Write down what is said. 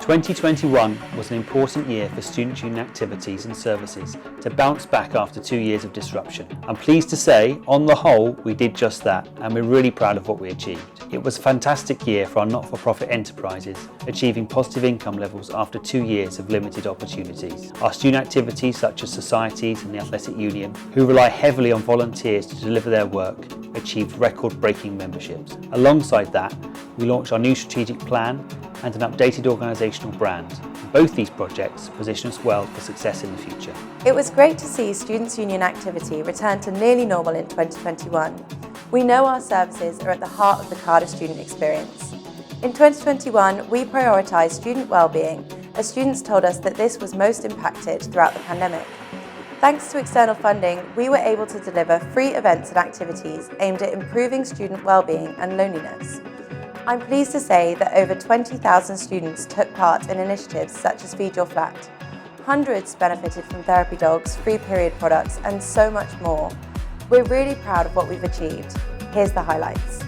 2021 was an important year for Student Union activities and services to bounce back after 2 years of disruption. I'm pleased to say, on the whole, we did just that, and we're really proud of what we achieved. It was a fantastic year for our not-for-profit enterprises, achieving positive income levels after 2 years of limited opportunities. Our student activities such as societies and the Athletic Union, who rely heavily on volunteers to deliver their work, achieved record-breaking memberships. Alongside that, we launched our new strategic plan and an updated organisational brand. Both these projects position us well for success in the future. It was great to see Students' Union activity return to nearly normal in 2021. We know our services are at the heart of the Cardiff student experience. In 2021, we prioritised student wellbeing as students told us that this was most impacted throughout the pandemic. Thanks to external funding, we were able to deliver free events and activities aimed at improving student wellbeing and loneliness. I'm pleased to say that over 20,000 students took part in initiatives such as Feed Your Flat. Hundreds benefited from therapy dogs, free period products, and so much more. We're really proud of what we've achieved. Here's the highlights.